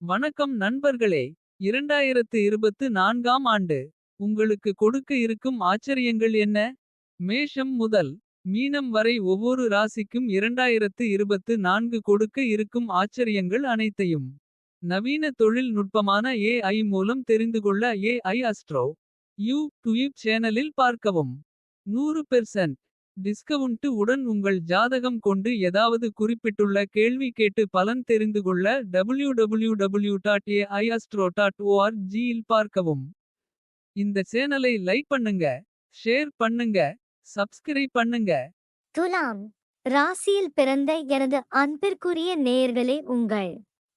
வணக்கம் நண்பர்களே. 2024ஆம் ஆண்டு. உங்களுக்கு கொடுக்க இருக்கும் ஆச்சரியங்கள் என்ன? மேஷம் முதல் மீனம் வரை ஒவ்வொரு ராசிக்கும் 2024 கொடுக்க இருக்கும் ஆச்சரியங்கள் அனைத்தையும். நவீன தொழில் நுட்பமான AI மூலம் தெரிந்துகொள்ள AI அஸ்ட்ரோ யூடியூப் சேனலில் பார்க்கவும். 100% டிஸ்கவுண்ட் உடன் உங்கள் ஜாதகம் கொண்டு ஏதாவது குறிப்பிட்டுள்ள கேள்வி கேட்டு பலன் தெரிந்துகொள்ள www.aiastro.org இல் பார்க்கவும். இந்த சேனலை லைக் பண்ணுங்க, ஷேர் பண்ணுங்க, சப்ஸ்கிரைப் பண்ணுங்க. துலாம் ராசியில் பிறந்த எனது அன்பிற்குரிய நேயர்களே, உங்கள்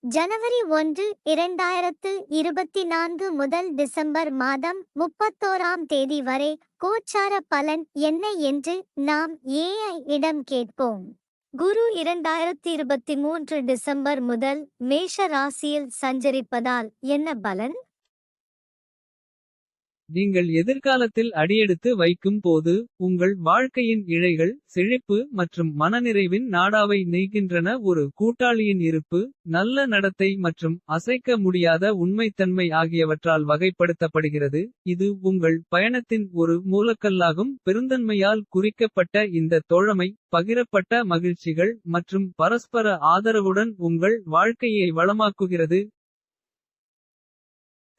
ஜனவரி 1, 2024 முதல் டிசம்பர் மாதம் 31ஆம் தேதி வரை கோச்சார பலன் என்ன என்று நாம் AI இடம் கேட்போம். குரு 2023 டிசம்பர் முதல் மேஷ ராசியில் சஞ்சரிப்பதால் என்ன பலன்? நீங்கள் எதிர்காலத்தில் அடியெடுத்து வைக்கும் போது. உங்கள் வாழ்க்கையின் இழைகள் செழிப்பு மற்றும் மனநிறைவின் நாடாவை நெய்கின்றன. ஒரு கூட்டாளியின் இருப்பு, நல்ல நடத்தை மற்றும் அசைக்க முடியாத உண்மைத்தன்மை ஆகியவற்றால் வகைப்படுத்தப்படுகிறது. இது உங்கள் பயணத்தின் ஒரு மூலக்கல்லாகும். பெருந்தன்மையால் குறிக்கப்பட்ட இந்த தோழமை, பகிரப்பட்ட மகிழ்ச்சிகள் மற்றும் பரஸ்பர ஆதரவுடன் உங்கள் வாழ்க்கையை வளமாக்குகிறது.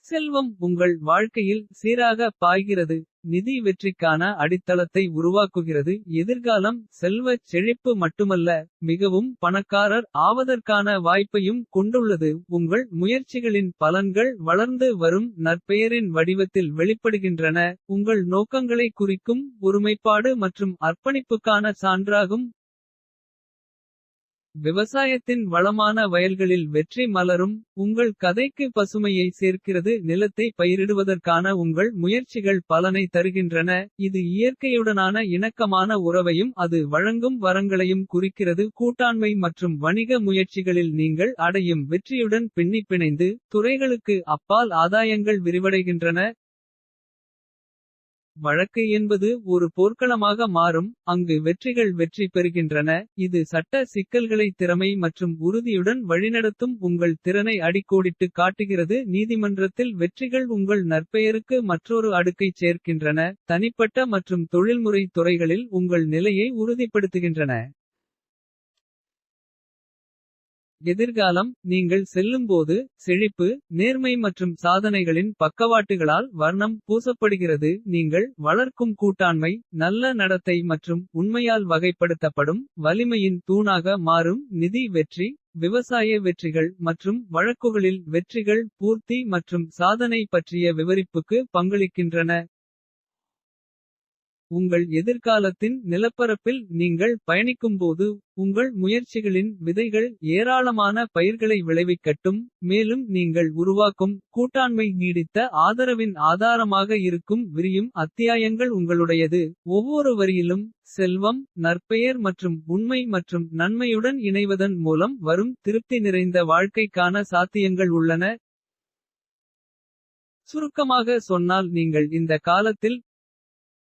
செல்வம் உங்கள் வாழ்க்கையில் சீராக பாய்கிறது. நிதி வெற்றிக்கான அடித்தளத்தை உருவாக்குகிறது. எதிர்காலம் செல்வச் செழிப்பு மட்டுமல்ல, மிகவும் பணக்காரர் ஆவதற்கான வாய்ப்பையும் கொண்டுள்ளது. உங்கள் முயற்சிகளின் பலன்கள் வளர்ந்து வரும் நற்பெயரின் வடிவத்தில் வெளிப்படுகின்றன. உங்கள் நோக்கங்களை குறிக்கும் ஒருமைப்பாடு மற்றும் அர்ப்பணிப்புக்கான சான்றாகும். விவசாயத்தின் வளமான வயல்களில் வெற்றி மலரும். உங்கள் கதைக்கு பசுமையை சேர்க்கிறது. நிலத்தை பயிரிடுவதற்கான உங்கள் முயற்சிகள் பலனை தருகின்றன. இது இயற்கையுடனான இணக்கமான உறவையும் அது வழங்கும் வரங்களையும் குறிக்கிறது. கூட்டாண்மை மற்றும் வணிக முயற்சிகளில் நீங்கள் அடையும் வெற்றியுடன் பின்னிப்பிணைந்து. துறைகளுக்கு அப்பால் ஆதாயங்கள் விரிவடைகின்றன. வழக்கு என்பது ஒரு போர்க்களமாக மாறும். அங்கு வெற்றிகள் வெற்றி பெறுகின்றன. இது சட்ட சிக்கல்களை திறமை மற்றும் உறுதியுடன் வழிநடத்தும் உங்கள் திறனை அடிக்கோடிட்டு காட்டுகிறது. நீதிமன்றத்தில் வெற்றிகள் உங்கள் நற்பெயருக்கு மற்றொரு அடுக்கைச் சேர்க்கின்றன. தனிப்பட்ட மற்றும் தொழில்முறை துறைகளில் உங்கள் நிலையை உறுதிப்படுத்துகின்றன. எதிர்காலம் நீங்கள் செல்லும்போது செழிப்பு, நேர்மை மற்றும் சாதனைகளின் பக்கவாட்டுகளால் வர்ணம் பூசப்படுகிறது. நீங்கள் வளர்க்கும் கூட்டாண்மை, நல்ல நடத்தை மற்றும் உண்மையால் வகைப்படுத்தப்படும். வலிமையின் தூணாக மாறும். நிதி வெற்றி, விவசாய வெற்றிகள் மற்றும் வழக்குகளில் வெற்றிகள் பூர்த்தி மற்றும் சாதனை பற்றிய விவரிப்புக்கு பங்களிக்கின்றன. உங்கள் எதிர்காலத்தின் நிலப்பரப்பில் நீங்கள் பயணிக்கும்போது. உங்கள் முயற்சிகளின் விதைகள் ஏராளமான பயிர்களை விளைவிக்கட்டும். மேலும் நீங்கள் உருவாக்கும் கூட்டாண்மை நீடித்த ஆதரவின் ஆதாரமாக இருக்கும். விரியும் அத்தியாயங்கள் உங்களுடையது. ஒவ்வொரு வரியிலும் செல்வம், நற்பெயர் மற்றும் உண்மை மற்றும் நன்மையுடன் இணைவதன் மூலம் வரும் திருப்தி நிறைந்த வாழ்க்கைக்கான சாத்தியங்கள் உள்ளன. சுருக்கமாக சொன்னால், நீங்கள் இந்த காலத்தில்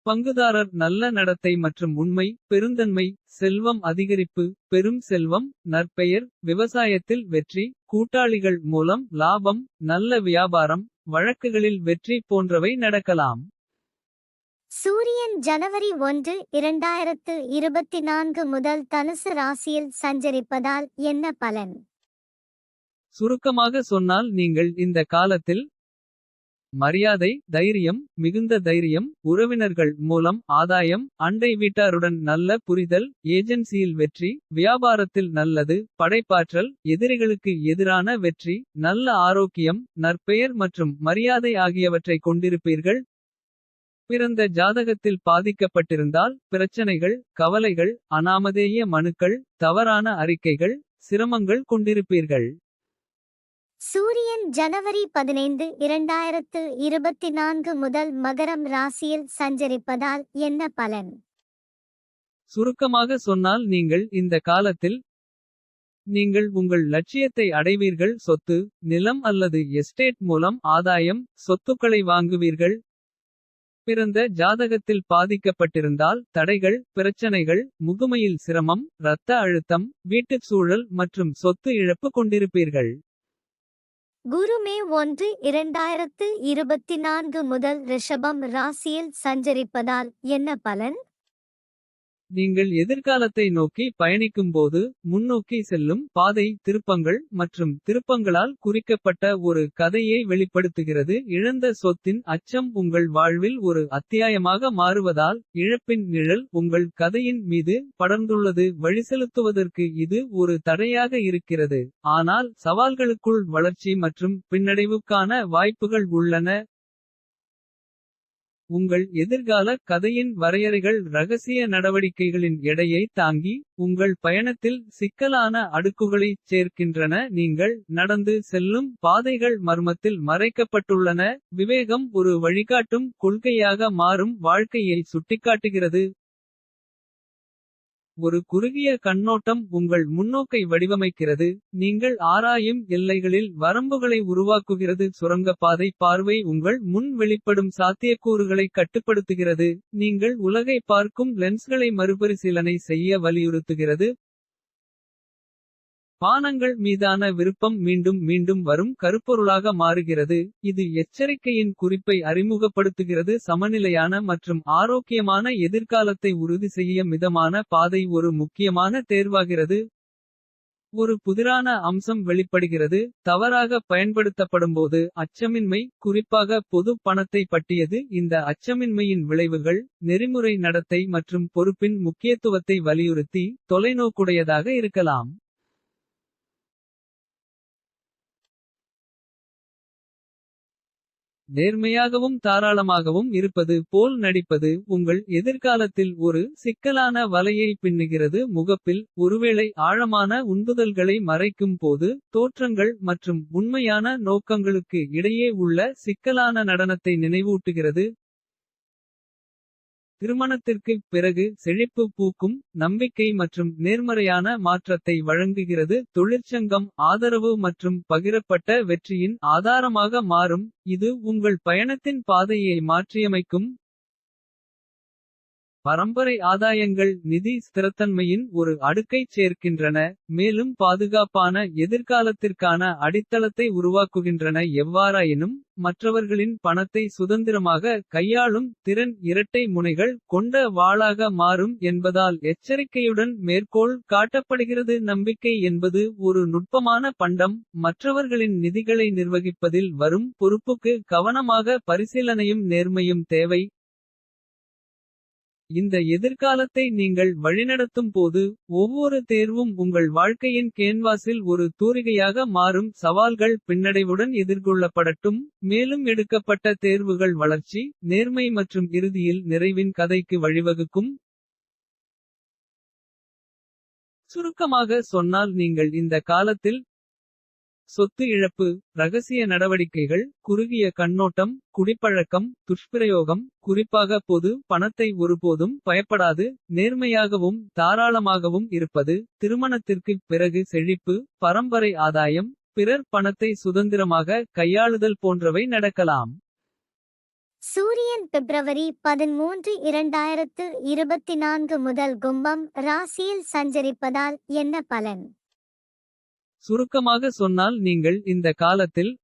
பங்குதாரர் நல்ல நடத்தை மற்றும் உண்மை, பெருந்தன்மை, செல்வம் அதிகரிப்பு, பெரும் செல்வம், நற்பெயர், விவசாயத்தில் வெற்றி, கூட்டாளிகள் மூலம் லாபம், நல்ல வியாபாரம், வழக்குகளில் வெற்றி போன்றவை நடக்கலாம். சூரியன் ஜனவரி 1, 2024 முதல் தனுசு ராசியில் சஞ்சரிப்பதால் என்ன பலன்? சுருக்கமாக சொன்னால், நீங்கள் இந்த காலத்தில் மரியாதை, தைரியம், மிகுந்த தைரியம், உறவினர்கள் மூலம் ஆதாயம், அண்டை வீட்டாருடன் நல்ல புரிதல், ஏஜென்சியில் வெற்றி, வியாபாரத்தில் நல்லது, படைப்பாற்றல், எதிரிகளுக்கு எதிரான வெற்றி, நல்ல ஆரோக்கியம், நற்பெயர் மற்றும் மரியாதை ஆகியவற்றை கொண்டிருப்பீர்கள். பிறந்த ஜாதகத்தில் பாதிக்கப்பட்டிருந்தால் பிரச்சனைகள், கவலைகள், அனாமதேய மனுக்கள், தவறான அறிக்கைகள், சிரமங்கள் கொண்டிருப்பீர்கள். சூரியன் ஜனவரி 15, 2024 முதல் மகரம் ராசியில் சஞ்சரிப்பதால் என்ன பலன்? சுருக்கமாக சொன்னால், நீங்கள் இந்த காலத்தில் நீங்கள் உங்கள் லட்சியத்தை அடைவீர்கள். சொத்து, நிலம் அல்லது எஸ்டேட் மூலம் ஆதாயம், சொத்துக்களை வாங்குவீர்கள். பிறந்த ஜாதகத்தில் பாதிக்கப்பட்டிருந்தால் தடைகள், பிரச்சனைகள், முதுமையில் சிரமம், இரத்த அழுத்தம், வீட்டுச் சூழல் மற்றும் சொத்து இழப்பு கொண்டிருப்பீர்கள். குரு மே 1 2024 முதல் ரிஷபம் ராசியில் சஞ்சரிப்பதால் என்ன பலன்? நீங்கள் எதிர்காலத்தை நோக்கி பயணிக்கும்போது முன்னோக்கி செல்லும் பாதை திருப்பங்கள் மற்றும் திருப்பங்களால் குறிக்கப்பட்ட ஒரு கதையை வெளிப்படுத்துகிறது. இழந்த சொத்தின் அச்சம் உங்கள் வாழ்வில் ஒரு அத்தியாயமாக மாறுவதால் இழப்பின் நிழல் உங்கள் கதையின் மீது படர்ந்துள்ளது. வழிசெலுத்துவதற்கு இது ஒரு தடையாக இருக்கிறது, ஆனால் சவால்களுக்குள் வளர்ச்சி மற்றும் பின்னடைவுக்கான வாய்ப்புகள் உள்ளன. உங்கள் எதிர்கால கதையின் வரையறைகள் ரகசிய நடவடிக்கைகளின் எடையை தாங்கி. உங்கள் பயணத்தில் சிக்கலான அடுக்குகளைச் சேர்க்கின்றன. நீங்கள் நடந்து செல்லும் பாதைகள் மர்மத்தில் மறைக்கப்பட்டுள்ளன. விவேகம் ஒரு வழிகாட்டும் கொள்கையாக மாறும் வாழ்க்கையை சுட்டிக்காட்டுகிறது. ஒரு குறுகிய கண்ணோட்டம் உங்கள் முன்னோக்கை வடிவமைக்கிறது. நீங்கள் ஆராயும் எல்லைகளில் வரம்புகளை உருவாக்குகிறது. சுரங்கப்பாதை பார்வை உங்கள் முன் வெளிப்படும் சாத்தியக்கூறுகளை கட்டுப்படுத்துகிறது. நீங்கள் உலகை பார்க்கும் லென்ஸ்களை மறுபரிசீலனை செய்ய வலியுறுத்துகிறது. பானங்கள் மீதான விருப்பம் மீண்டும் மீண்டும் வரும் கருப்பொருளாக மாறுகிறது. இது எச்சரிக்கையின் குறிப்பை அறிமுகப்படுத்துகிறது. சமநிலையான மற்றும் ஆரோக்கியமான எதிர்காலத்தை உறுதி செய்ய மிதமான பாதை ஒரு முக்கியமான தேர்வாகிறது. ஒரு புதிரான அம்சம் வெளிப்படுகிறது. தவறாக பயன்படுத்தப்படும்போது அச்சமின்மை, குறிப்பாக பொது பணத்தை பற்றியது. இந்த அச்சமின்மையின் விளைவுகள் நெறிமுறை நடத்தை மற்றும் பொறுப்பின் முக்கியத்துவத்தை வலியுறுத்தி தொலைநோக்குடையதாக இருக்கலாம். நேர்மையாகவும் தாராளமாகவும் இருப்பது போல் நடிப்பது உங்கள் எதிர்காலத்தில் ஒரு சிக்கலான வலையை பின்னுகிறது. முகப்பில் ஒருவேளை ஆழமான உந்துதல்களை மறைக்கும் போது தோற்றங்கள் மற்றும் உண்மையான நோக்கங்களுக்கு இடையே உள்ள சிக்கலான நடனத்தை நினைவூட்டுகிறது. திருமணத்திற்குப் பிறகு செழிப்பு பூக்கும் நம்பிக்கை மற்றும் நேர்மறையான மாற்றத்தை வழங்குகிறது. தொழிற்சங்கம் ஆதரவு மற்றும் பகிரப்பட்ட வெற்றியின் ஆதாரமாக மாறும். இது உங்கள் பயணத்தின் பாதையை மாற்றியமைக்கும். பரம்பரை ஆதாயங்கள் நிதி ஸ்திரத்தன்மையின் ஒரு அடுக்கைச் சேர்க்கின்றன. மேலும் பாதுகாப்பான எதிர்காலத்திற்கான அடித்தளத்தை உருவாக்குகின்றன. எவ்வாறாயினும் மற்றவர்களின் பணத்தை சுதந்திரமாக கையாளும் திறன் இரட்டை முனைகள் கொண்ட வாளாக மாறும் என்பதால் எச்சரிக்கையுடன் மேற்கோள் காட்டப்படுகிறது. நம்பிக்கை என்பது ஒரு நுட்பமான பண்டம். மற்றவர்களின் நிதிகளை நிர்வகிப்பதில் வரும் பொறுப்புக்கு கவனமாக பரிசீலனையும் நேர்மையும் தேவை. இந்த எதிர்காலத்தை நீங்கள் வழிநடத்தும் போது ஒவ்வொரு தேர்வும் உங்கள் வாழ்க்கையின் கேன்வாஸில் ஒரு தூரிகையாக மாறும். சவால்கள் பின்னடைவுடன் எதிர்கொள்ளப்படட்டும், மேலும் எடுக்கப்பட்ட தேர்வுகள் வளர்ச்சி, நேர்மை மற்றும் இறுதியில் நிறைவின் கதைக்கு வழிவகுக்கும். சுருக்கமாக சொன்னால், நீங்கள் இந்த காலத்தில் சொத்து இழப்பு, ரகசிய நடவடிக்கைகள், குறுகிய கண்ணோட்டம், குடிப்பழக்கம், துஷ்பிரயோகம், குறிப்பாக பொது பணத்தை ஒருபோதும் பயப்படாது. நேர்மையாகவும் தாராளமாகவும் இருப்பது, திருமணத்திற்குப் பிறகு செழிப்பு, பரம்பரை ஆதாயம், பிறர் பணத்தை சுதந்திரமாக கையாளுதல் போன்றவை நடக்கலாம். சூரியன் பிப்ரவரி 13 2024 முதல் கும்பம் ராசியில் சஞ்சரிப்பதால் என்ன பலன்? சுருக்கமாக சொன்னால், நீங்கள் இந்த காலத்தில்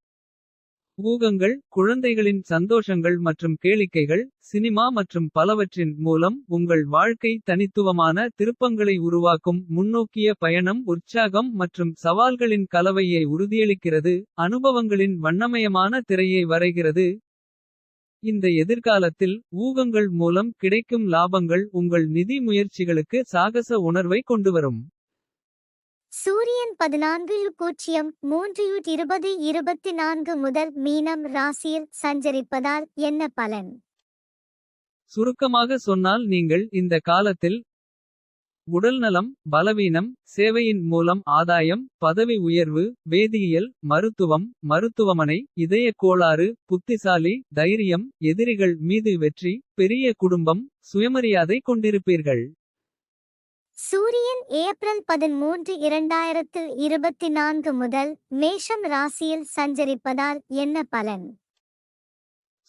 ஊகங்கள், குழந்தைகளின் சந்தோஷங்கள் மற்றும் கேளிக்கைகள், சினிமா மற்றும் பலவற்றின் மூலம் உங்கள் வாழ்க்கை தனித்துவமான திருப்பங்களை உருவாக்கும். முன்னோக்கிய பயணம் உற்சாகம் மற்றும் சவால்களின் கலவையை உறுதியளிக்கிறது. அனுபவங்களின் வண்ணமயமான திரையை வரைகிறது. இந்த எதிர்காலத்தில் ஊகங்கள் மூலம் கிடைக்கும் லாபங்கள் உங்கள் நிதி முயற்சிகளுக்கு சாகச உணர்வை கொண்டுவரும். சூரியன் 14:03 முதல் மீனம் ராசியில் சஞ்சரிப்பதால் என்ன பலன்? சுருக்கமாக சொன்னால், நீங்கள் இந்த காலத்தில் உடல்நலம், பலவீனம், சேவையின் மூலம் ஆதாயம், பதவி உயர்வு, வேதியியல், மருத்துவம், மருத்துவமனை, இதய கோளாறு, புத்திசாலி, தைரியம், எதிரிகள் மீது வெற்றி, பெரிய குடும்பம், சுயமரியாதை கொண்டிருப்பீர்கள். சூரியன் ஏப்ரல் 13 2024 முதல் மேஷம் ராசியில் சஞ்சரிப்பதால் என்ன பலன்?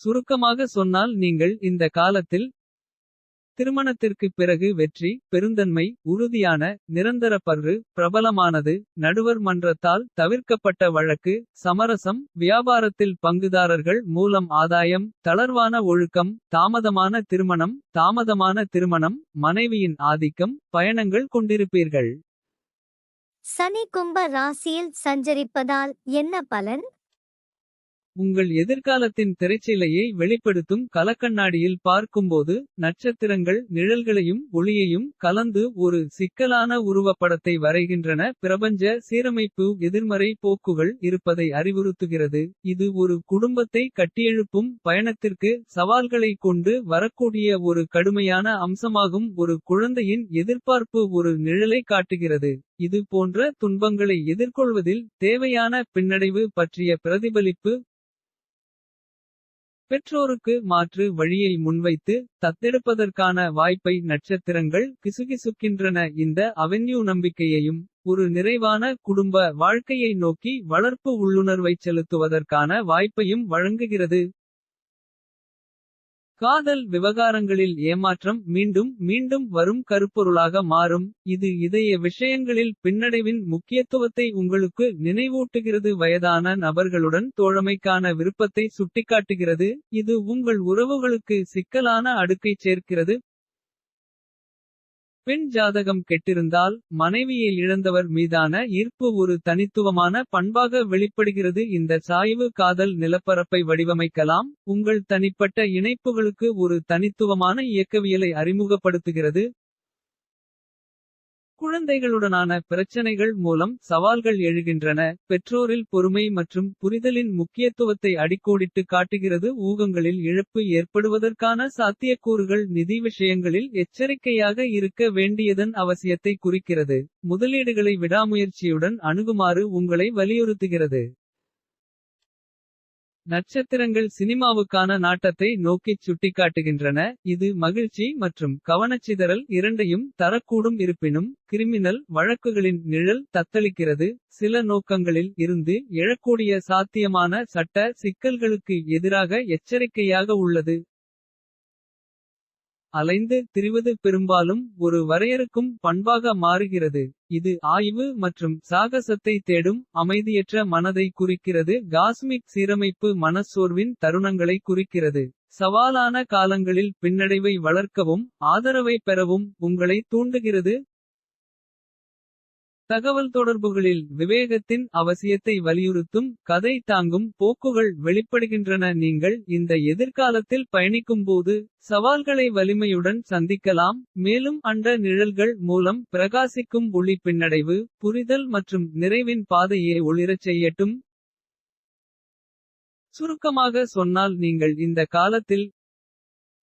சுருக்கமாக சொன்னால், நீங்கள் இந்த காலத்தில் திருமணத்திற்குப் பிறகு வெற்றி பெருந்தன்மை உறுதியான நிரந்தர பற்று பிரபலமானது. நடுவர் மன்றத்தால் தவிர்க்கப்பட்ட வழக்கு சமரசம். வியாபாரத்தில் பங்குதாரர்கள் மூலம் ஆதாயம். தளர்வான ஒழுக்கம் தாமதமான திருமணம். மனைவியின் ஆதிக்கம் பயணங்கள் கொண்டிருப்பீர்கள். சனி கும்ப ராசியில் சஞ்சரிப்பதால் என்ன பலன்? உங்கள் எதிர்காலத்தின் திரைச்சீலையை வெளிப்படுத்தும் கலக்கண்ணாடியில் பார்க்கும்போது. நட்சத்திரங்கள் நிழல்களையும் ஒளியையும் கலந்து ஒரு சிக்கலான உருவப்படத்தை வரைகின்றன. பிரபஞ்ச சீரமைப்பு எதிர்மறை போக்குகள் இருப்பதை அறிவுறுத்துகிறது. இது ஒரு குடும்பத்தை கட்டியெழுப்பும் பயணத்திற்கு சவால்களை கொண்டு வரக்கூடிய ஒரு கடுமையான அம்சமாகும். ஒரு குழந்தையின் எதிர்பார்ப்பு ஒரு நிழலை காட்டுகிறது. இது போன்ற துன்பங்களை எதிர்கொள்வதில் தேவையான பின்னடைவு பற்றிய பிரதிபலிப்பு. பெற்றோருக்கு மாற்று வழியை முன்வைத்து தத்தெடுப்பதற்கான வாய்ப்பை நட்சத்திரங்கள் கிசுகிசுக்கின்றன. இந்த அவென்யூ நம்பிக்கையையும் ஒரு நிறைவான குடும்ப வாழ்க்கையை நோக்கி வளர்ப்பு உள்ளுணர்வைச் செலுத்துவதற்கான வாய்ப்பையும் வழங்குகிறது. காதல் விவகாரங்களில் ஏமாற்றம் மீண்டும் மீண்டும் வரும் கருப்பொருளாக மாறும். இது இதய விஷயங்களில் பின்னடைவின் முக்கியத்துவத்தை உங்களுக்கு நினைவூட்டுகிறது. வயதான நபர்களுடன் தோழமைக்கான விருப்பத்தை சுட்டிக்காட்டுகிறது. இது உங்கள் உறவுகளுக்கு சிக்கலான அடுக்கைச் சேர்க்கிறது. பெண் ஜாதகம் கெட்டிருந்தால் மனைவியை இழந்தவர் மீதான ஈர்ப்பு ஒரு தனித்துவமான பண்பாக வெளிப்படுகிறது. இந்த சாய்வு காதல் நிலப்பரப்பை வடிவமைக்கலாம். உங்கள் தனிப்பட்ட இணைப்புகளுக்கு ஒரு தனித்துவமான இயக்கவியலை அறிமுகப்படுத்துகிறது. குழந்தைகளுடனான பிரச்சனைகள் மூலம் சவால்கள் எழுகின்றன. பெற்றோரில் பொறுமை மற்றும் புரிதலின் முக்கியத்துவத்தை அடிக்கோடிட்டு காட்டுகிறது. ஊகங்களில் இழப்பு ஏற்படுவதற்கான சாத்தியக்கூறுகள் நிதி விஷயங்களில் எச்சரிக்கையாக இருக்க வேண்டியதன் அவசியத்தை குறிக்கிறது. முதலீடுகளை விடாமுயற்சியுடன் அணுகுமாறு உங்களை வலியுறுத்துகிறது. நட்சத்திரங்கள் சினிமாவுக்கான நாட்டத்தை நோக்கிச் சுட்டிக்காட்டுகின்றன. இது மகிழ்ச்சி மற்றும் கவனச்சிதறல் இரண்டையும் தரக்கூடும். இருப்பினும் கிரிமினல் வழக்குகளின் நிழல் தத்தளிக்கிறது. சில நோக்கங்களில் இருந்து எழக்கூடிய சாத்தியமான சட்ட சிக்கல்களுக்கு எதிராக எச்சரிக்கையாக உள்ளது. அலைந்து திரிவது பெரும்பாலும் ஒரு வரையறுக்கும் பண்பாக மாறுகிறது. இது ஆய்வு மற்றும் சாகசத்தை தேடும் அமைதியற்ற மனதை குறிக்கிறது. காஸ்மிக் சீரமைப்பு மனச்சோர்வின் தருணங்களை குறிக்கிறது. சவாலான காலங்களில் பின்னடைவை வளர்க்கவும் ஆதரவை பெறவும் உங்களை தூண்டுகிறது. தகவல் தொடர்புகளில் விவேகத்தின் அவசியத்தை வலியுறுத்தும் கதை தாங்கும் போக்குகள் வெளிப்படுகின்றன. நீங்கள் இந்த எதிர்காலத்தில் பயணிக்கும்போது சவால்களை வலிமையுடன் சந்திக்கலாம். மேலும் அண்ட நிழல்கள் மூலம் பிரகாசிக்கும் ஒளி பின்னடைவு புரிதல் மற்றும் நிறைவின் பாதையே ஒளிரச் செய்யட்டும். சுருக்கமாக சொன்னால் நீங்கள் இந்த காலத்தில்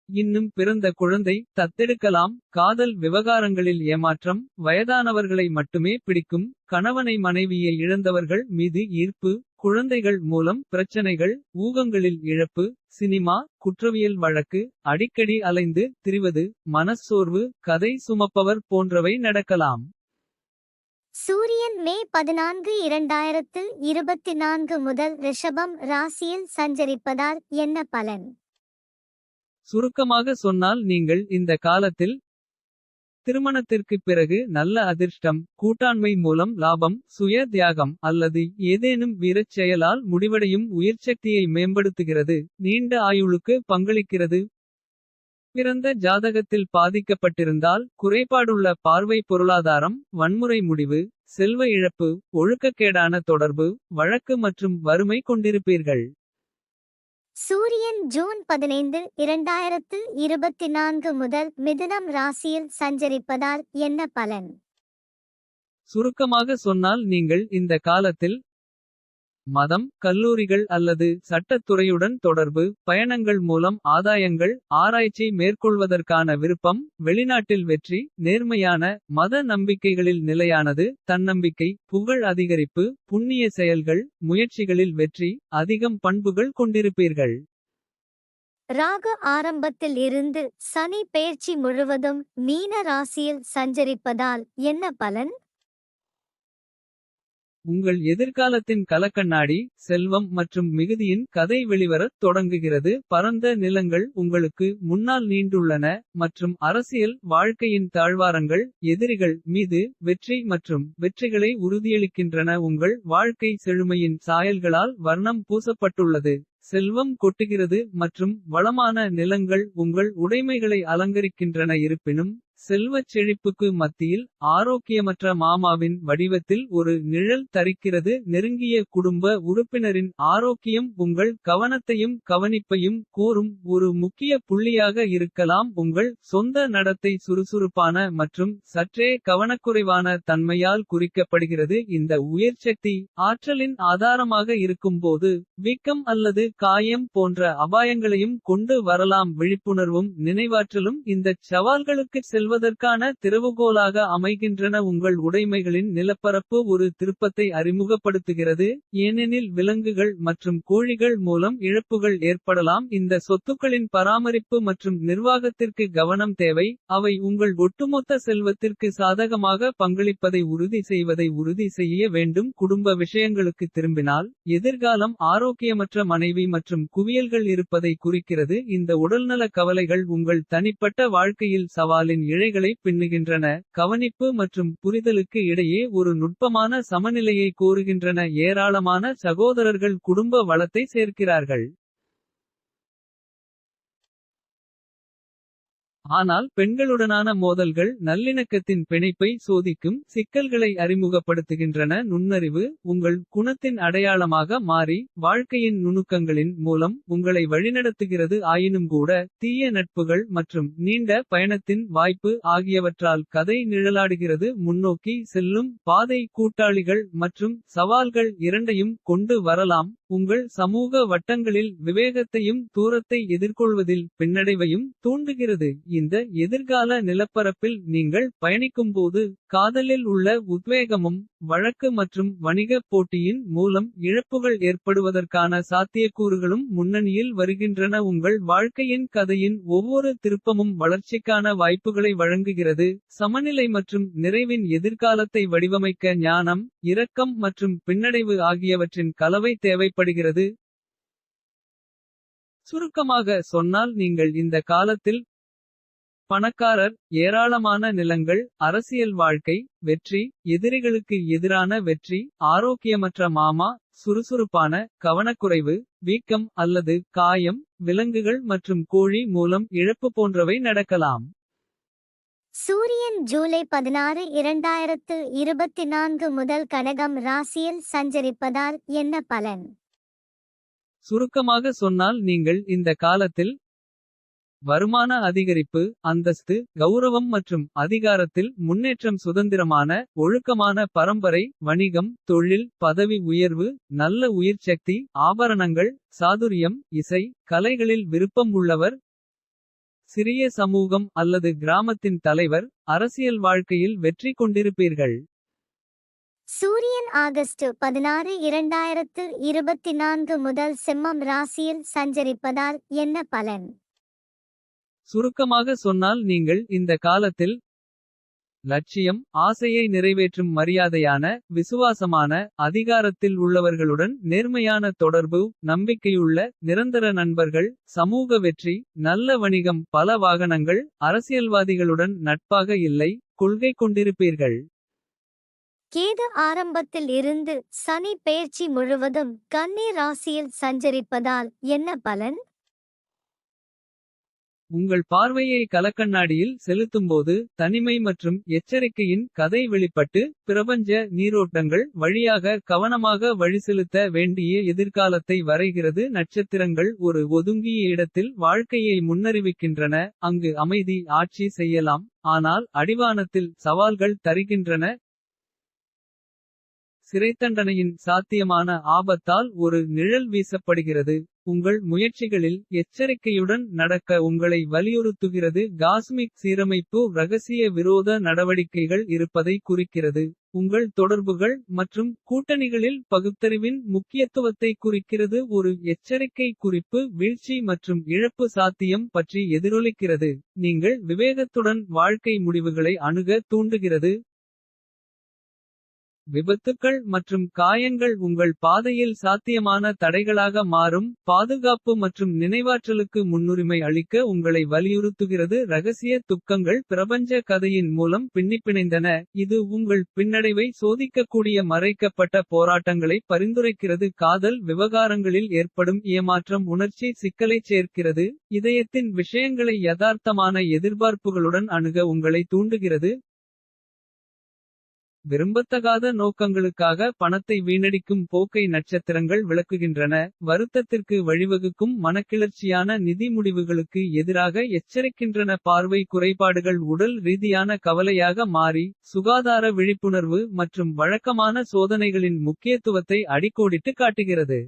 இன்னும் பிறந்த குழந்தை தத்தெடுக்கலாம். காதல் விவகாரங்களில் ஏமாற்றம் வயதானவர்களை மட்டுமே பிடிக்கும். கணவனை மனைவியை இழந்தவர்கள் மீது ஈர்ப்பு. குழந்தைகள் மூலம் பிரச்சனைகள் ஊகங்களில் இழப்பு. சினிமா குற்றவியல் வழக்கு அடிக்கடி அலைந்து திரிவது. மனச்சோர்வு கதை சுமப்பவர் போன்றவை நடக்கலாம். சூரியன் மே 14 2024 முதல் ரிஷபம் ராசியில் சஞ்சரிப்பதால் என்ன பலன்? சுருக்கமாக சொன்னால் நீங்கள் இந்த காலத்தில் திருமணத்திற்குப் பிறகு நல்ல அதிர்ஷ்டம். கூட்டாண்மை மூலம் லாபம் சுய தியாகம் அல்லது ஏதேனும் வீரச் செயலால் முடிவடையும் உயிர்ச்சக்தியை மேம்படுத்துகிறது. நீண்ட ஆயுளுக்கு பங்களிக்கிறது. பிறந்த ஜாதகத்தில் பாதிக்கப்பட்டிருந்தால் குறைபாடுள்ள பார்வை பொருளாதாரம் வன்முறை முடிவு செல்வ இழப்பு ஒழுக்கக்கேடான தொடர்பு வழக்கு மற்றும் வறுமை கொண்டிருப்பீர்கள். சூரியன் ஜூன் 15 2024 முதல் மிதுனம் ராசியில் சஞ்சரிப்பதால் என்ன பலன்? சுருக்கமாக சொன்னால் நீங்கள் இந்த காலத்தில் மதம் கல்லூரிகள் அல்லது சட்டத்துறையுடன் தொடர்பு பயணங்கள் மூலம் ஆதாயங்கள் ஆராய்ச்சி மேற்கொள்வதற்கான விருப்பம். வெளிநாட்டில் வெற்றி நேர்மையான மத நம்பிக்கைகளில் நிலையானது தன்னம்பிக்கை புகழ் அதிகரிப்பு. புண்ணிய செயல்கள் முயற்சிகளில் வெற்றி அதிகம் பண்புகள் கொண்டிருப்பீர்கள். ராகு ஆரம்பத்தில் இருந்து சனி பெயர்ச்சி முழுவதும் மீன ராசியில் சஞ்சரிப்பதால் என்ன பலன்? உங்கள் எதிர்காலத்தின் கலக்கண்ணாடி. செல்வம் மற்றும் மிகுதியின் கதை வெளிவரத் தொடங்குகிறது. பரந்த நிலங்கள் உங்களுக்கு முன்னால் நீண்டுள்ளன. மற்றும் அரசியல் வாழ்க்கையின் தாழ்வாரங்கள். எதிரிகள் மீது வெற்றி மற்றும் வெற்றிகளை உறுதியளிக்கின்றன. உங்கள் வாழ்க்கை செழுமையின் சாயல்களால் வர்ணம் பூசப்பட்டுள்ளது. செல்வம் கொட்டுகிறது மற்றும் வளமான நிலங்கள் உங்கள் உடைமைகளை அலங்கரிக்கின்றன. இருப்பினும் செல்வச் செழிப்புக்கு மத்தியில் ஆரோக்கியமற்ற மாமாவின் வடிவத்தில் ஒரு நிழல் தரிக்கிறது. நெருங்கிய குடும்ப உறுப்பினரின் ஆரோக்கியம் உங்கள் கவனத்தையும் கவனிப்பையும் கோரும் ஒரு முக்கிய புள்ளியாக இருக்கலாம். உங்கள் சொந்த நடத்தை சுறுசுறுப்பான மற்றும் சற்றே கவனக்குறைவான தன்மையால் குறிக்கப்படுகிறது. இந்த உயிர்ச்சக்தி ஆற்றலின் ஆதாரமாக இருக்கும்போது வீக்கம் அல்லது காயம் போன்ற அபாயங்களையும் கொண்டு வரலாம். விழிப்புணர்வும் நினைவாற்றலும் இந்தச் சவால்களுக்கு செல்வதற்கான திறவுகோலாக அமைகின்றன. உங்கள் உடைமைகளின் நிலப்பரப்பு ஒரு திருப்பத்தை அறிமுகப்படுத்துகிறது. ஏனெனில் விலங்குகள் மற்றும் கோழிகள் மூலம் இழப்புகள் ஏற்படலாம். இந்த சொத்துக்களின் பராமரிப்பு மற்றும் நிர்வாகத்திற்கு கவனம் தேவை. அவை உங்கள் ஒட்டுமொத்த செல்வத்திற்கு சாதகமாக பங்களிப்பதை உறுதி செய்ய வேண்டும். குடும்ப விஷயங்களுக்கு திரும்பினால் எதிர்காலம் ஆரோக்கியமற்ற மனைவி மற்றும் குவியல்கள் இருப்பதை குறிக்கிறது. இந்த உடல்நல கவலைகள் உங்கள் தனிப்பட்ட வாழ்க்கையில் சவாலின் இழைகளை பின்னுகின்றன. கவனிப்பு மற்றும் புரிதலுக்கு இடையே ஒரு நுட்பமான சமநிலையை கோருகின்றன. ஏராளமான சகோதரர்கள் குடும்ப வளத்தை சேர்க்கிறார்கள். ஆனால் பெண்களுடனான மோதல்கள் நல்லிணக்கத்தின் பிணைப்பை சோதிக்கும். சிக்கல்களை அறிமுகப்படுத்துகின்றன. நுண்ணறிவு உங்கள் குணத்தின் அடையாளமாக மாறி வாழ்க்கையின் நுணுக்கங்களின் மூலம் உங்களை வழிநடத்துகிறது. ஆயினும்கூட தீய நட்புகள் மற்றும் நீண்ட பயணத்தின் வாய்ப்பு ஆகியவற்றால் கதை நிழலாடுகிறது. முன்னோக்கி செல்லும் பாதை கூட்டாளிகள் மற்றும் சவால்கள் இரண்டையும் கொண்டு வரலாம். உங்கள் சமூக வட்டங்களில் விவேகத்தையும் தூரத்தை எதிர்கொள்வதில் பின்னடைவையும் தூண்டுகிறது. இந்த எதிர்கால நிலப்பரப்பில் நீங்கள் பயணிக்கும்போது காதலில் உள்ள உத்வேகமும் வழக்கு மற்றும் வணிக போட்டியின் மூலம் இழப்புகள் ஏற்படுவதற்கான சாத்தியக்கூறுகளும் முன்னணியில் வருகின்றன. உங்கள் வாழ்க்கையின் கதையின் ஒவ்வொரு திருப்பமும் வளர்ச்சிக்கான வாய்ப்புகளை வழங்குகிறது. சமநிலை மற்றும் நிறைவின் எதிர்காலத்தை வடிவமைக்க ஞானம், இரக்கம் மற்றும் பின்னடைவு ஆகியவற்றின் கலவை தேவைப்படுகிறது. சுருக்கமாக சொன்னால் நீங்கள் இந்த காலத்தில் பணக்காரர், ஏராளமான நிலங்கள், அரசியல் வாழ்க்கை, வெற்றி, எதிரிகளுக்கு எதிரான வெற்றி, ஆரோக்கியமற்ற மாமா, சுறுசுறுப்பான கவனக்குறைவு, வீக்கம் அல்லது காயம், விலங்குகள் மற்றும் கோழி மூலம் இழப்பு போன்றவை நடக்கலாம். சூரியன் ஜூலை 16, 2024 முதல் கடகம் ராசியில் சஞ்சரிப்பதால் என்ன பலன்? சுருக்கமாக சொன்னால் நீங்கள் இந்த காலத்தில் வருமான அதிகரிப்பு, அந்தஸ்து, கௌரவம் மற்றும் அதிகாரத்தில் முன்னேற்றம், சுதந்திரமான ஒழுக்கமான பரம்பரை, வணிகம், தொழில், பதவி உயர்வு, நல்ல உயிர்ச்சக்தி, ஆபரணங்கள், சாதுரியம், இசை, கலைகளில் விருப்பம் உள்ளவர், சிறிய சமூகம் அல்லது கிராமத்தின் தலைவர், அரசியல் வாழ்க்கையில் வெற்றி கொண்டிருப்பீர்கள். சூரியன் ஆகஸ்ட் 16, 2024 முதல் சிம்மம் ராசியில் சஞ்சரிப்பதால் என்ன பலன்? சுருக்கமாக சொன்னால் நீங்கள் இந்த காலத்தில் லட்சியம், ஆசையை நிறைவேற்றும் மரியாதையான, விசுவாசமான, அதிகாரத்தில் உள்ளவர்களுடன் நேர்மையான தொடர்பு, நம்பிக்கையுள்ள, நிரந்தர நண்பர்கள், சமூக வெற்றி, நல்ல வணிகம், பல வாகனங்கள், அரசியல்வாதிகளுடன் நட்பாக இல்லை, கொள்கை கொண்டிருப்பீர்கள். கேது ஆரம்பத்தில் இருந்து சனி பெயர்ச்சி முழுவதும் கன்னி ராசியில் சஞ்சரிப்பதால் என்ன பலன்? உங்கள் பார்வையை கலக்கண்ணாடியில் செலுத்தும்போது தனிமை மற்றும் எச்சரிக்கையின் கதை வெளிப்பட்டு பிரபஞ்ச நீரோட்டங்கள் வழியாக கவனமாக வழிசெலுத்த வேண்டிய எதிர்காலத்தை வரைகிறது. நட்சத்திரங்கள் ஒரு ஒதுங்கிய இடத்தில் வாழ்க்கையை முன்னறிவிக்கின்றன. அங்கு அமைதி ஆட்சி செய்யலாம், ஆனால் அடிவானத்தில் சவால்கள் தருகின்றன. சிறைத்தண்டனையின் சாத்தியமான ஆபத்தால் ஒரு நிழல் வீசப்படுகிறது. உங்கள் முயற்சிகளில் எச்சரிக்கையுடன் நடக்க உங்களை வலியுறுத்துகிறது. காஸ்மிக் சீரமைப்பு ரகசிய விரோத நடவடிக்கைகள் இருப்பதை குறிக்கிறது. உங்கள் தொடர்புகள் மற்றும் கூட்டணிகளில் பகுத்தறிவின் முக்கியத்துவத்தை குறிக்கிறது. ஒரு எச்சரிக்கை குறிப்பு வீழ்ச்சி மற்றும் இழப்பு சாத்தியம் பற்றி எதிரொலிக்கிறது. நீங்கள் விவேகத்துடன் வாழ்க்கை முடிவுகளை அணுக தூண்டுகிறது. விபத்துக்கள் மற்றும் காயங்கள் உங்கள் பாதையில் சாத்தியமான தடைகளாக மாறும். பாதுகாப்பு மற்றும் நினைவாற்றலுக்கு முன்னுரிமை அளிக்க உங்களை வலியுறுத்துகிறது. ரகசிய துக்கங்கள் பிரபஞ்ச கதையின் மூலம் பின்னிப்பிணைந்தன. இது உங்கள் பின்னடைவை சோதிக்கக்கூடிய மறைக்கப்பட்ட போராட்டங்களை பரிந்துரைக்கிறது. காதல் விவகாரங்களில் ஏற்படும் ஏமாற்றம் உணர்ச்சி சிக்கலைச் சேர்க்கிறது. இதயத்தின் விஷயங்களை யதார்த்தமான எதிர்பார்ப்புகளுடன் அணுக உங்களை தூண்டுகிறது. விரும்பத்தகாத நோக்கங்களுக்காக பணத்தை வீணடிக்கும் போக்கை நட்சத்திரங்கள் விளக்குகின்றன. வருத்தத்திற்கு வழிவகுக்கும் மனக்கிளர்ச்சியான நிதி முடிவுகளுக்கு எதிராக எச்சரிக்கின்றன. பார்வை குறைபாடுகள் உடல் ரீதியான கவலையாக மாறி. சுகாதார விழிப்புணர்வு மற்றும் வழக்கமான சோதனைகளின் முக்கியத்துவத்தை அடிக்கோடிட்டு காட்டுகிறது.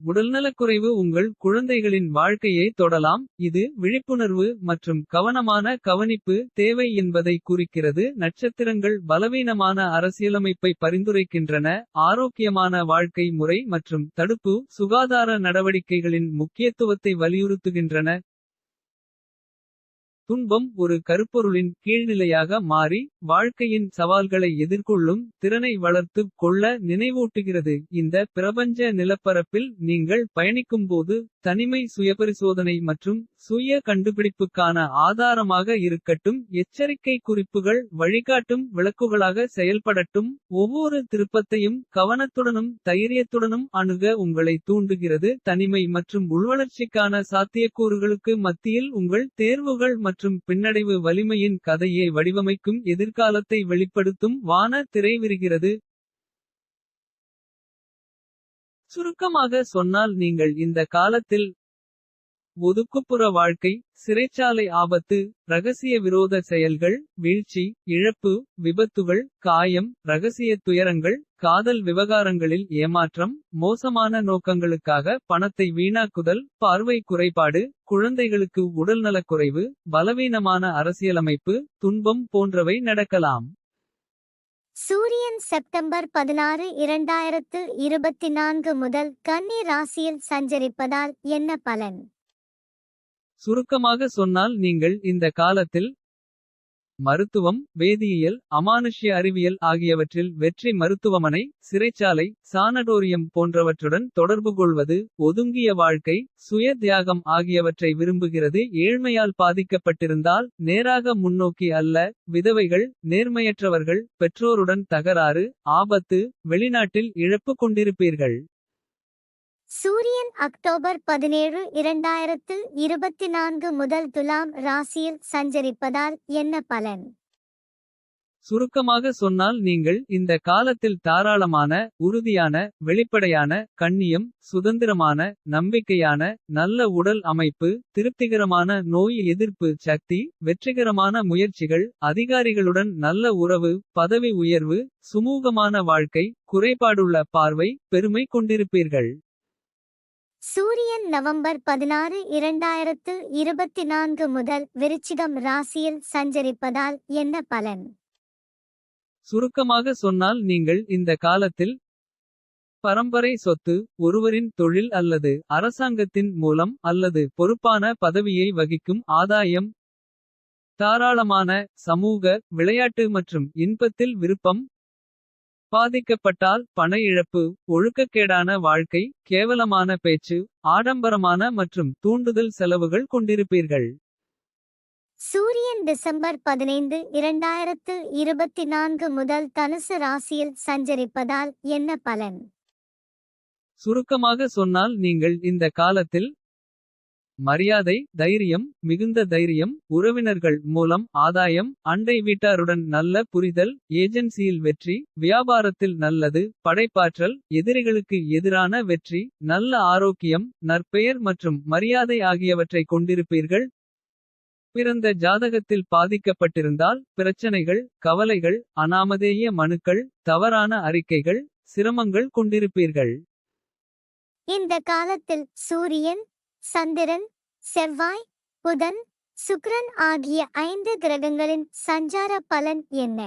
உடல்நலக்குறைவு உங்கள் குழந்தைகளின் வாழ்க்கையை தொடலாம். இது விழிப்புணர்வு மற்றும் கவனமான கவனிப்பு தேவை என்பதை குறிக்கிறது. நட்சத்திரங்கள் பலவீனமான அரசியலமைப்பை பரிந்துரைக்கின்றன. ஆரோக்கியமான வாழ்க்கை முறை மற்றும் தடுப்பு சுகாதார நடவடிக்கைகளின் முக்கியத்துவத்தை வலியுறுத்துகின்றன. துன்பம் ஒரு கருப்பொருளின் கீழ்நிலையாக மாறி. வாழ்க்கையின் சவால்களை எதிர்கொள்ளும் திறனை வளர்த்துக் கொள்ள நினைவூட்டுகிறது. இந்த பிரபஞ்ச நிலப்பரப்பில் நீங்கள் பயணிக்கும்போது. தனிமை சுயபரிசோதனை மற்றும் சுய கண்டுபிடிப்புக்கான ஆதாரமாக இருக்கட்டும். எச்சரிக்கை குறிப்புகள் வழிகாட்டும் விளக்குகளாக செயல்படட்டும். ஒவ்வொரு திருப்பத்தையும் கவனத்துடனும் தைரியத்துடனும் அணுக உங்களை தூண்டுகிறது. தனிமை மற்றும் உள்வளர்ச்சிக்கான சாத்தியக்கூறுகளுக்கு மத்தியில் உங்கள் தேர்வுகள் மற்றும் பின்னடைவு வலிமையின் கதையை வடிவமைக்கும். எதிர்காலத்தை வெளிப்படுத்தும் வான திரை விரிகிறது. சுருக்கமாக சொன்னால் நீங்கள் இந்த காலத்தில் ஒதுக்குப்புற வாழ்க்கை. சிறைச்சாலை ஆபத்து ரகசிய விரோத செயல்கள். வீழ்ச்சி இழப்பு விபத்துகள் காயம் ரகசிய துயரங்கள். காதல் விவகாரங்களில் ஏமாற்றம் மோசமான நோக்கங்களுக்காக பணத்தை வீணாக்குதல். பார்வை குறைபாடு குழந்தைகளுக்கு உடல்நலக்குறைவு. பலவீனமான அரசியலமைப்பு துன்பம் போன்றவை நடக்கலாம். சூரியன் செப்டம்பர் 16 2024 முதல் கன்னி ராசியில் சஞ்சரிப்பதால் என்ன பலன்? சுருக்கமாக சொன்னால் நீங்கள் இந்த காலத்தில் மருத்துவம் வேதியியல் அமானுஷ்ய அறிவியல் ஆகியவற்றில் வெற்றி. மருத்துவமனை சிறைச்சாலை சானடோரியம் போன்றவற்றுடன் தொடர்பு கொள்வது. ஒதுங்கிய வாழ்க்கை சுய தியாகம் ஆகியவற்றை விரும்புகிறது. ஏழ்மையால் பாதிக்கப்பட்டிருந்தால் நேராக முன்னோக்கி அல்ல. விதவைகள் நேர்மையற்றவர்கள் பெற்றோருடன் தகராறு. ஆபத்து வெளிநாட்டில் இழப்பு கொண்டிருப்பீர்கள். சூரியன் அக்டோபர் 17 2024 முதல் துலாம் ராசியில் சஞ்சரிப்பதால் என்ன பலன்? சுருக்கமாக சொன்னால் நீங்கள் இந்த காலத்தில் தாராளமான உறுதியான வெளிப்படையான கண்ணியம் சுதந்திரமான நம்பிக்கையான நல்ல உடல் அமைப்பு. திருப்திகரமான நோய் எதிர்ப்பு சக்தி வெற்றிகரமான முயற்சிகள். அதிகாரிகளுடன் நல்ல உறவு பதவி உயர்வு. சுமூகமான வாழ்க்கை குறைபாடுள்ள பார்வை பெருமை கொண்டிருப்பீர்கள். சூரியன் நவம்பர் 16 2024 முதல் விருச்சிகம் ராசியில் சஞ்சரிப்பதால் என்ன பலன்? சுருக்கமாக சொன்னால் நீங்கள் இந்த காலத்தில் பரம்பரை சொத்து ஒருவரின் தொழில் அல்லது அரசாங்கத்தின் மூலம் அல்லது பொறுப்பான பதவியை வகிக்கும் ஆதாயம். தாராளமான சமூக விளையாட்டு மற்றும் இன்பத்தில் விருப்பம். பாதிக்கப்பட்டால் பண இழப்பு ஒழுக்கக்கேடான வாழ்க்கை. கேவலமான பேச்சு ஆடம்பரமான மற்றும் தூண்டுதல் செலவுகள் கொண்டிருப்பீர்கள். சூரியன் டிசம்பர் 15 2024 முதல் தனுசு ராசியில் சஞ்சரிப்பதால் என்ன பலன்? சுருக்கமாக சொன்னால் நீங்கள் இந்த காலத்தில் மரியாதை தைரியம் மிகுந்த தைரியம். உறவினர்கள் மூலம் ஆதாயம். அண்டை வீட்டாருடன் நல்ல புரிதல். ஏஜென்சியில் வெற்றி வியாபாரத்தில் நல்லது. படைப்பாற்றல் எதிரிகளுக்கு எதிரான வெற்றி. நல்ல ஆரோக்கியம் நற்பெயர் மற்றும் மரியாதை ஆகியவற்றை கொண்டிருப்பீர்கள். பிறந்த ஜாதகத்தில் பாதிக்கப்பட்டிருந்தால் பிரச்சனைகள் கவலைகள் அனாமதேய மனுக்கள். தவறான அறிக்கைகள் சிரமங்கள் கொண்டிருப்பீர்கள். இந்த காலத்தில் சூரியன் சந்திரன் செவ்வாய் புதன் சுக்கிரன் ஆகிய 5 கிரகங்களின் சஞ்சார பலன் என்ன?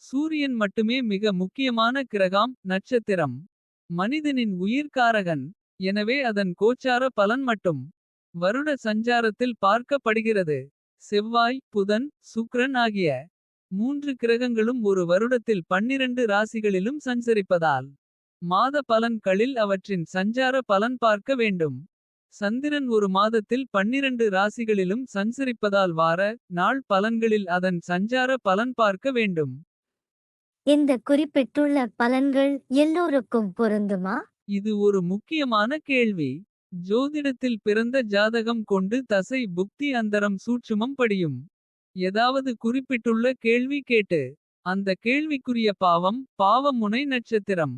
சூரியன் மட்டுமே மிக முக்கியமான கிரகம். நட்சத்திரம் மனிதனின் உயிர்காரகன். எனவே அதன் கோச்சார பலன் மட்டும் வருட சஞ்சாரத்தில் பார்க்கப்படுகிறது. செவ்வாய் புதன் சுக்கிரன் ஆகிய மூன்று கிரகங்களும் ஒரு வருடத்தில் 12 ராசிகளிலும் சஞ்சரிப்பதால். மாத பலன்களில் அவற்றின் சஞ்சார பலன் பார்க்க வேண்டும். சந்திரன் ஒரு மாதத்தில் 12 ராசிகளிலும் சஞ்சரிப்பதால் வார. நாள் பலன்களில் அதன் சஞ்சார பலன் பார்க்க வேண்டும். இந்த குறிப்பிட்டுள்ள பலன்கள் எல்லோருக்கும் பொருந்துமா? இது ஒரு முக்கியமான கேள்வி. ஜோதிடத்தில் பிறந்த ஜாதகம் கொண்டு தசை புக்தி அந்தரம் சூட்சுமம் படியும். ஏதாவது குறிப்பிட்டுள்ள கேள்வி கேட்டு. அந்த கேள்விக்குரிய பாவம் பாவ முனை நட்சத்திரம்.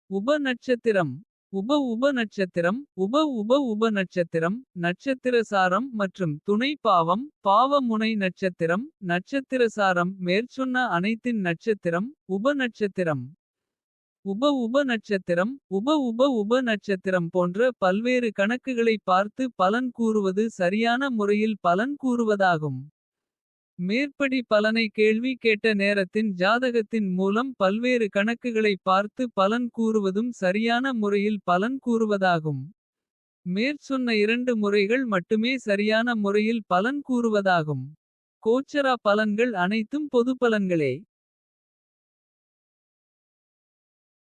உப நட்சத்திரம் உப நட்சத்திரம் உப நட்சத்திரம். நட்சத்திர சாரம் மற்றும் துணை பாவம் பாவ முனை நட்சத்திரம். நட்சத்திர சாரம் மேற்சொன்ன அனைத்தின் நட்சத்திரம். உப நட்சத்திரம் உப நட்சத்திரம் உப நட்சத்திரம் போன்ற பல்வேறு கணக்குகளை பார்த்து பலன் கூறுவது சரியான முறையில் பலன் கூறுவதாகும். மேற்படி பலனை கேள்வி கேட்ட நேரத்தின் ஜாதகத்தின் மூலம் பல்வேறு கணக்குகளை பார்த்து பலன் கூறுவதும் சரியான முறையில் பலன் கூறுவதாகும். மேற்சொன்ன 2 முறைகள் மட்டுமே சரியான முறையில் பலன் கூறுவதாகும். கோச்சரா பலன்கள் அனைத்தும் பொது பலன்களே.